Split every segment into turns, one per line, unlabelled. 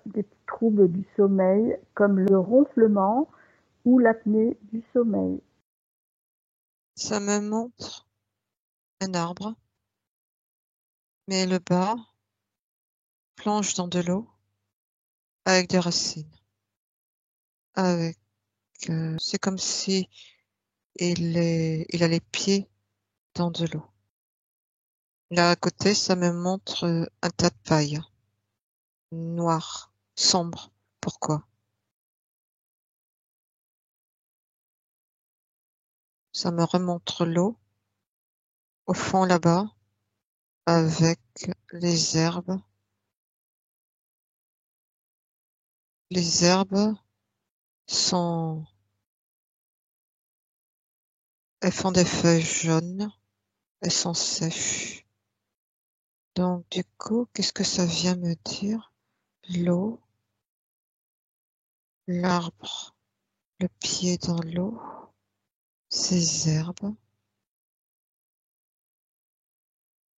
des troubles du sommeil comme le ronflement ou l'apnée du sommeil?
Ça me montre un arbre, mais le bas plonge dans de l'eau avec des racines. Avec, c'est comme si il a les pieds dans de l'eau. Là à côté, ça me montre un tas de paille noir, sombre. Pourquoi? Ça me remontre l'eau au fond là-bas avec les herbes. Les herbes sont, elles font des feuilles jaunes, elles sont sèches. Donc du coup, qu'est-ce que ça vient me dire? L'eau, l'arbre, le pied dans l'eau, ces herbes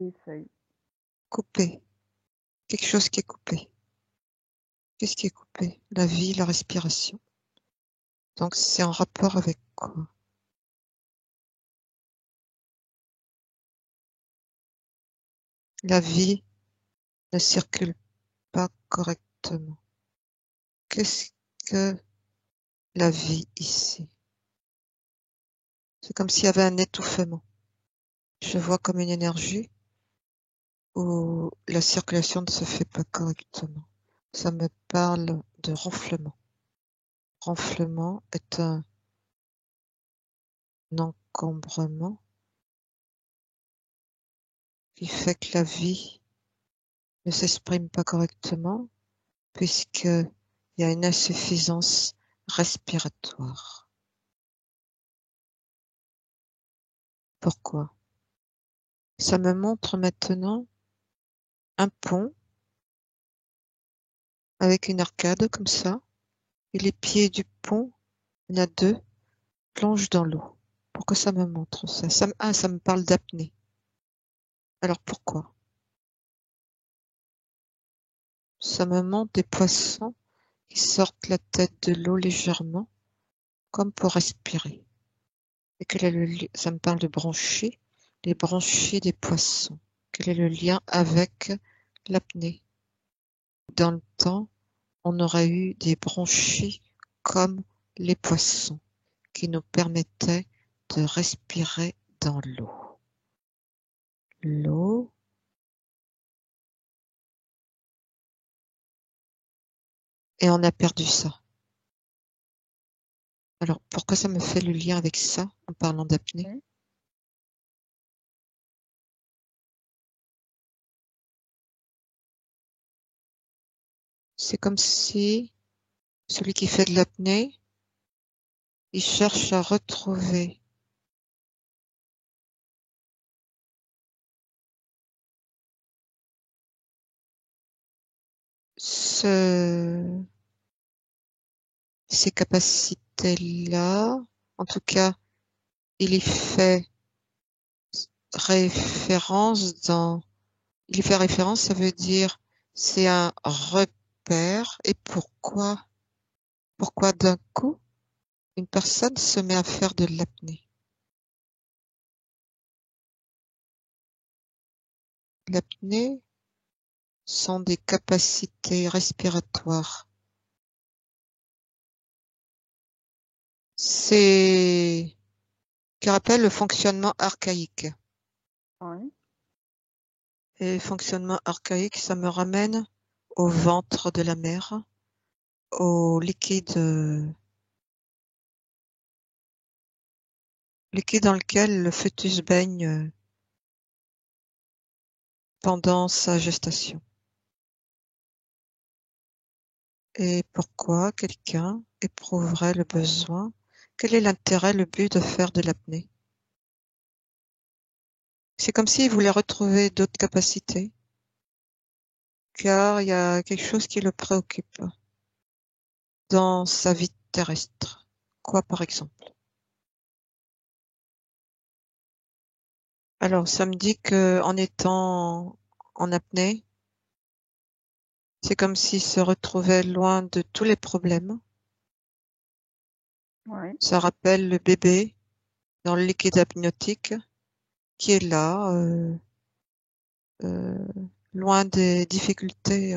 Les feuilles.
coupées, quelque chose qui est coupé. Qu'est-ce qui est coupé? La vie, la respiration. Donc c'est en rapport avec quoi? La vie ne circule pas correctement. Qu'est-ce que la vie ici? C'est comme s'il y avait un étouffement. Je vois comme une énergie où la circulation ne se fait pas correctement. Ça me parle de ronflement. Ronflement est un encombrement qui fait que la vie ne s'exprime pas correctement puisqu'il y a une insuffisance respiratoire. Pourquoi? Ça me montre maintenant un pont avec une arcade comme ça, et les pieds du pont, il y en a deux, plongent dans l'eau. Pourquoi ça me montre ça? Ça me parle d'apnée. Alors pourquoi? Ça me montre des poissons qui sortent la tête de l'eau légèrement, comme pour respirer. Et quel est ça me parle de branchies, les branchies des poissons. Quel est le lien avec l'apnée? Dans le temps, on aurait eu des branchies comme les poissons qui nous permettaient de respirer dans l'eau. L'eau, et on a perdu ça. Alors, pourquoi ça me fait le lien avec ça en parlant d'apnée?
Oui.
C'est comme si celui qui fait de l'apnée, il cherche à retrouver ce, ces capacités-là. En tout cas, il y fait il y fait référence, ça veut dire, c'est un repère. Et pourquoi d'un coup, une personne se met à faire de l'apnée? L'apnée sont des capacités respiratoires. C'est qui rappelle le fonctionnement archaïque.
Oui.
Et fonctionnement archaïque, ça me ramène au ventre de la mer, au liquide dans lequel le fœtus baigne pendant sa gestation. Et pourquoi quelqu'un éprouverait le besoin? Quel est l'intérêt, le but de faire de l'apnée? C'est comme s'il voulait retrouver d'autres capacités, car il y a quelque chose qui le préoccupe dans sa vie terrestre. Quoi, par exemple? Alors, ça me dit que en étant en apnée, C'est comme s'il se retrouvait loin de tous les problèmes.
Ouais.
Ça rappelle le bébé dans le liquide amniotique qui est là, euh, loin des difficultés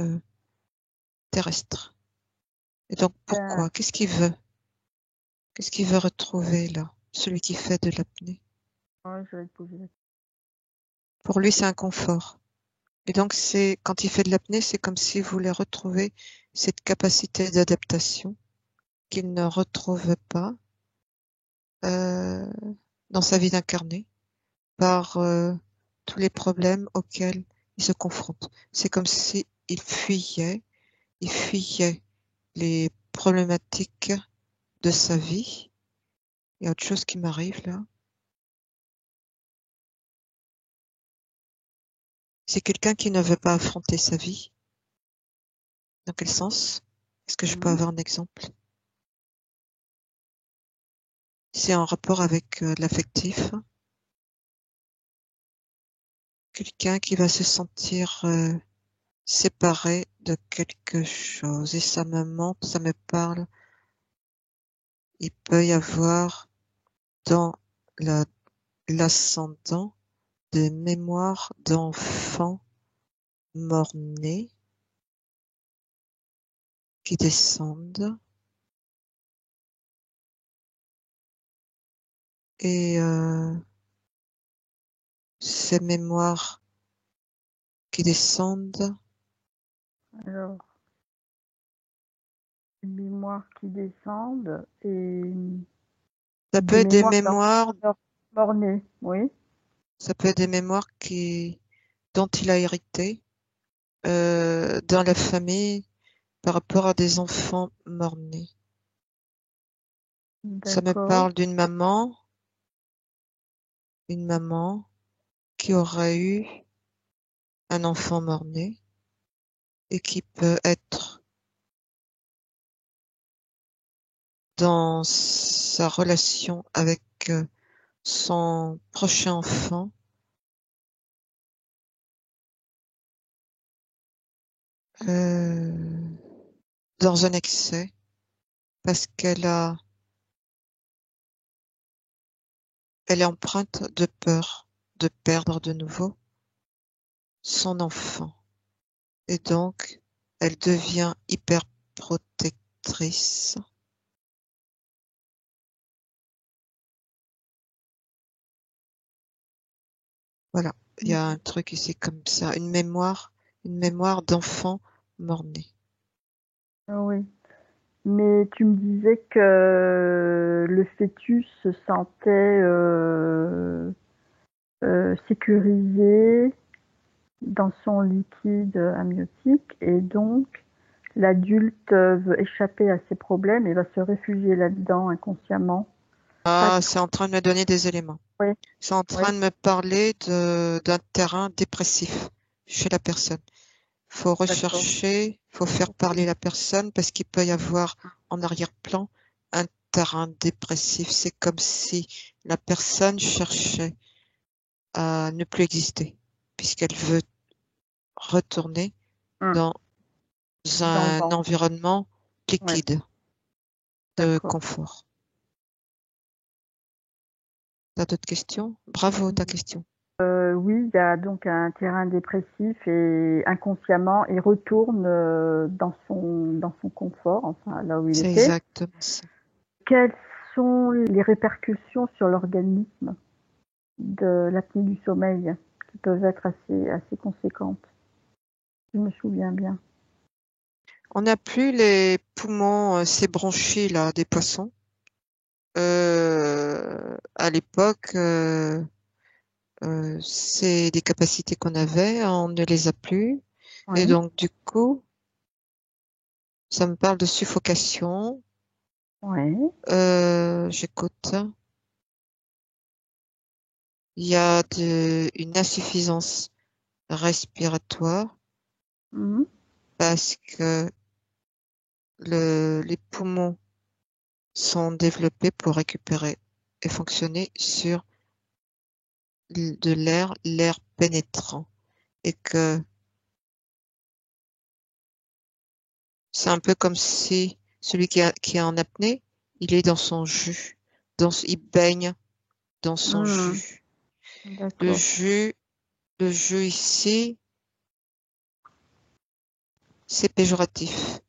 terrestres. Et donc
Ben,
pourquoi? Qu'est-ce qu'il veut? Qu'est-ce qu'il veut retrouver là? Celui qui fait de l'apnée.
ouais, je vais te poser la
Pour lui, c'est un confort. Et donc c'est quand il fait de l'apnée, c'est comme s'il voulait retrouver cette capacité d'adaptation qu'il ne retrouve pas euh, dans sa vie d'incarné par tous les problèmes auxquels il se confronte. C'est comme si il fuyait les problématiques de sa vie. Il y a autre chose qui m'arrive là. C'est quelqu'un qui ne veut pas affronter sa vie. Dans quel sens? Est-ce que je peux
Mhm.
avoir un exemple? C'est en rapport avec l'affectif. Quelqu'un qui va se sentir séparé de quelque chose. Et ça me montre, ça me parle. Il peut y avoir dans la- l'ascendant des mémoires d'enfants morts-nés qui descendent. Et ces mémoires qui descendent,
Alors, une mémoire qui descendent et
ça peut
des
être des
mémoires
mémoires,
mornées, oui.
ça peut être des mémoires dont il a hérité dans la famille par rapport à des enfants morts-nés. Ça me
D'accord.
parle une maman qui aurait eu un enfant mort-né et qui peut être dans sa relation avec son prochain enfant euh, dans un excès parce elle est empreinte de peur de perdre de nouveau son enfant. Et donc, elle devient hyper protectrice. Voilà, il y a un truc ici comme ça, une mémoire d'enfant mort-né.
Oui. Mais tu me disais que le fœtus se sentait sécurisé dans son liquide amniotique et donc l'adulte veut échapper à ses problèmes et va se réfugier là-dedans inconsciemment. Pas
Ah, c'est en train de me donner des éléments.
oui,
C'est en
oui,
train de me parler d'un terrain dépressif chez la personne. Faut
d'accord.
rechercher, faut faire parler la personne parce qu'il peut y avoir en arrière-plan un terrain dépressif. C'est comme si la personne cherchait à ne plus exister puisqu'elle veut retourner
Hum,
dans
dans le
un
ventre.
environnement
Ouais,
liquide de
d'accord.
confort. T'as d'autres questions? Bravo ta question.
Oui, il y a donc un terrain dépressif et inconsciemment, il retourne dans son confort, enfin là où il
C'est
était.
exactement ça.
Quelles sont les répercussions sur l'organisme de l'apnée du sommeil qui peuvent être assez conséquentes? Je me souviens bien.
On n'a plus les poumons, ces bronchies là des poissons. À l'époque, c'est des capacités qu'on avait, on ne les a plus. Et
Oui,
donc, du coup, ça me parle de suffocation.
oui,
J'écoute. Il y a une insuffisance respiratoire
mhm,
parce que les poumons sont développés pour récupérer et fonctionner sur de l'air pénétrant. Et que C'est un peu comme si celui qui est en apnée, il est dans son jus. Il baigne dans son jus. Le
D'accord.
jus, le jus ici, c'est péjoratif.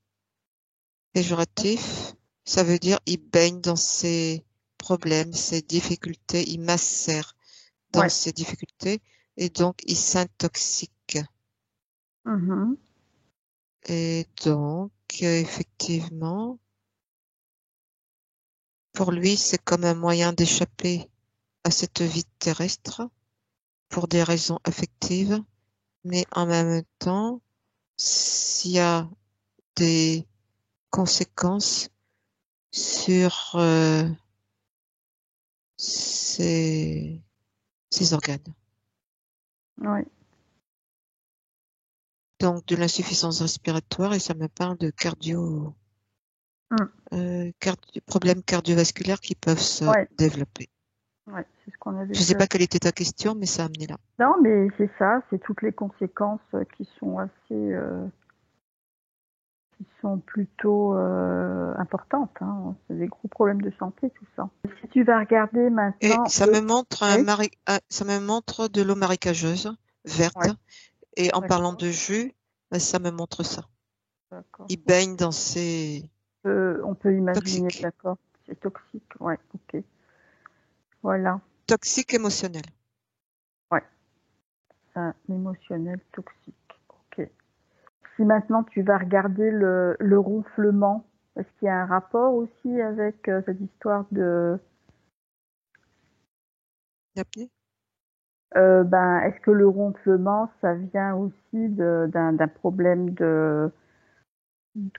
Péjoratif, ça veut dire il baigne dans ses problèmes, ses difficultés, il macère dans
Ouais.
ses difficultés et donc il s'intoxique.
Mhm.
Et donc, effectivement, pour lui, c'est comme un moyen d'échapper à cette vie terrestre pour des raisons affectives, mais en même temps, s'il y a des conséquences sur ses, ses organes.
Ouais.
Donc de l'insuffisance respiratoire et ça me parle de
Mm.
problèmes cardiovasculaires qui peuvent se
Ouais.
développer.
Ouais. C'est ce qu'on avait
Je ne sais
déjà.
pas quelle était ta question, mais ça a amené là.
Non, mais c'est ça, c'est toutes les conséquences qui sont qui sont plutôt importantes, hein. C'est des gros problèmes de santé, tout ça. Si tu vas regarder
Et
maintenant,
ça me montre
oui,
ça me montre de l'eau marécageuse, verte.
ouais,
Et en parlant
d'accord,
de jus, ben, ça me montre ça.
d'accord.
Il baigne dans ses
On peut imaginer,
toxiques,
d'accord. C'est toxique, ouais, ok. Voilà,
toxiques émotionnels.
ouais, c'est un émotionnel toxique, ok. Si maintenant tu vas regarder le ronflement, est-ce qu'il y a un rapport aussi avec cette histoire de
L'apnée.
ben, est-ce que le ronflement, ça vient aussi d'un problème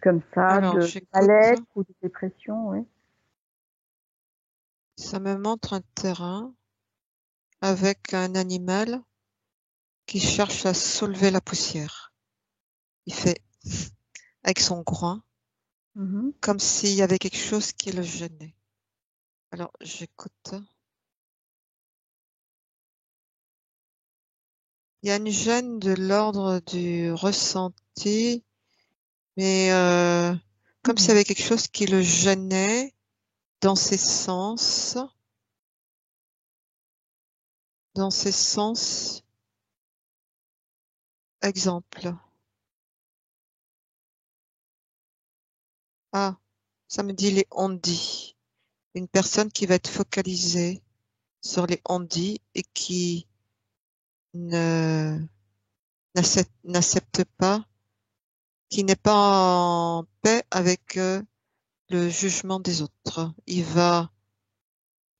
comme ça,
Alors,
de
j'écoute.
mal-être ou de dépression, oui.
Ça me montre un terrain avec un animal qui cherche à soulever la poussière. Il fait avec son groin,
Mhm.
comme s'il y avait quelque chose qui le gênait. Alors, j'écoute. Il y a une gêne de l'ordre du ressenti, mais comme s'il y avait quelque chose qui le gênait dans ses sens, dans ses sens. Exemple. Ah, ça me dit les on-dit. Une personne qui va être focalisée sur les on-dit et qui ne n'accepte pas, qui n'est pas en paix avec le jugement des autres.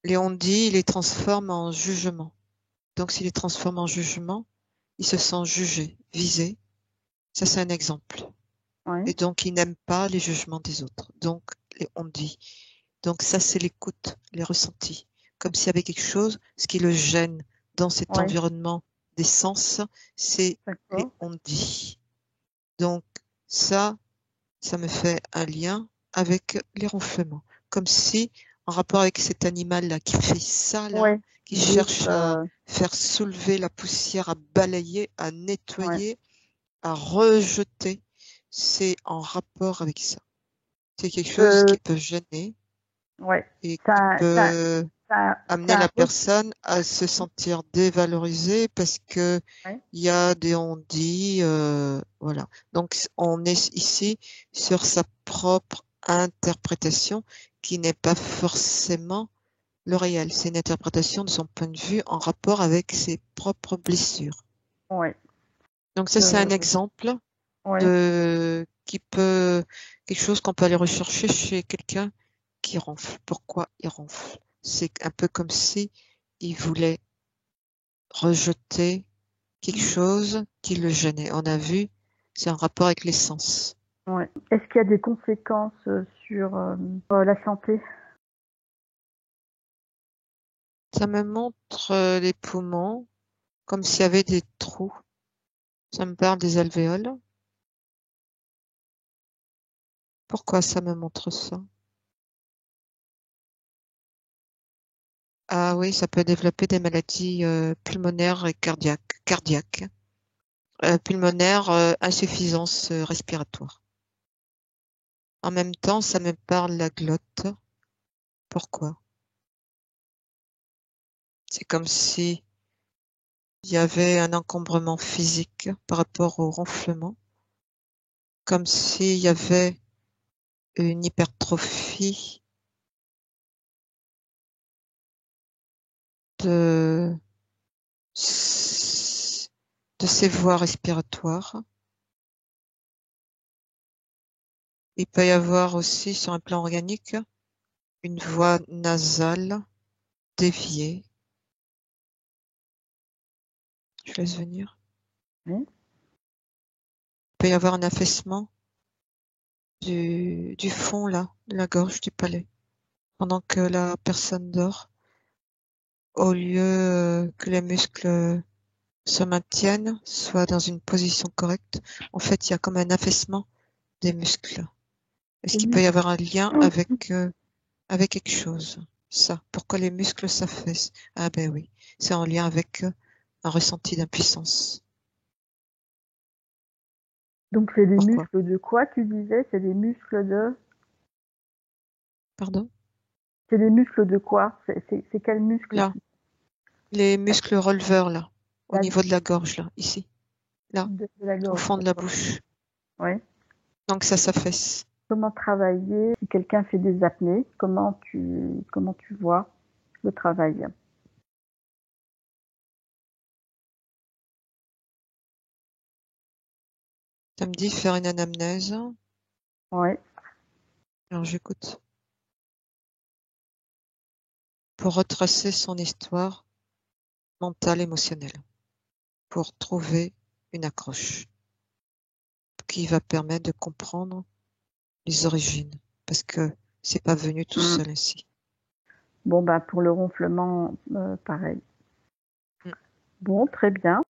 Les on-dit, il les transforme en jugement. Donc, s'il les transforme en jugement, il se sent jugé, visé. Ça, c'est un exemple.
Ouais,
Et donc, il n'aime pas les jugements des autres. Donc, les on-dit. Donc, ça, c'est l'écoute, les ressentis. Comme s'il y avait quelque chose, ce qui le gêne dans cet
ouais,
environnement des sens, c'est les
d'accord.
on-dit. Donc, ça me fait un lien avec les ronflements. Comme si, en rapport avec cet animal-là qui fait ça, là,
Ouais,
qui
qui bouge,
cherche à faire soulever la poussière, à balayer, à
ouais.
nettoyer, à rejeter, c'est en rapport avec ça. C'est quelque chose
Euh,
qui peut gêner
ouais.
et qui
Ça, ça,
peut
c'est
amener
un
la personne à se sentir dévalorisée parce que
ouais,
il y a des on-dit, voilà. Donc on est ici sur sa propre interprétation qui n'est pas forcément le réel. C'est une interprétation de son point de vue en rapport avec ses propres blessures.
ouais,
Donc ça, c'est un
euh,
exemple
ouais,
de quelque chose qu'on peut aller rechercher chez quelqu'un qui ronfle. Pourquoi il ronfle? C'est un peu comme si il voulait rejeter quelque
mm,
chose qui le gênait. On a vu, c'est en rapport avec les sens.
ouais. Est-ce qu'il y a des conséquences sur la santé?
Ça me montre les poumons comme s'il y avait des trous. Ça me parle des alvéoles. Pourquoi ça me montre ça? Ah oui, ça peut développer des maladies pulmonaires et cardiaques. Pulmonaire, insuffisance respiratoire. En même temps, ça me parle la glotte. Pourquoi? C'est comme si il y avait un encombrement physique par rapport au ronflement, comme s'il y avait une hypertrophie de, de ces voies respiratoires. Il peut y avoir aussi, sur un plan organique, une voie nasale déviée. Je laisse venir.
Oui.
Il peut y avoir un affaissement du fond, là, de la gorge, du palais, pendant que la personne dort. Au lieu que les muscles se maintiennent, soit dans une position correcte, en fait, il y a comme un affaissement des muscles. Est-ce qu'il peut y avoir un lien avec quelque chose? Ça. Pourquoi les muscles s'affaissent? Ah ben oui, c'est en lien avec un ressenti d'impuissance.
Donc c'est des
Pourquoi?
muscles de quoi tu disais? C'est des muscles de...
Pardon?
C'est des muscles de quoi? C'est quel muscle?
Là, les muscles releveurs, là, au
La,
niveau de la gorge, là, ici, là,
de la
au
gorge,
fond de la
d'accord.
bouche.
Oui.
Donc ça s'affaisse.
Comment travailler si quelqu'un fait des apnées? Comment tu vois le travail?
Ça me dit faire une anamnèse.
Oui.
Alors j'écoute. Pour retracer son histoire mentale, émotionnelle. Pour trouver une accroche qui va permettre de comprendre les origines. Parce que c'est pas venu tout seul ainsi.
Bon, bah, pour le ronflement, pareil. Bon, très bien.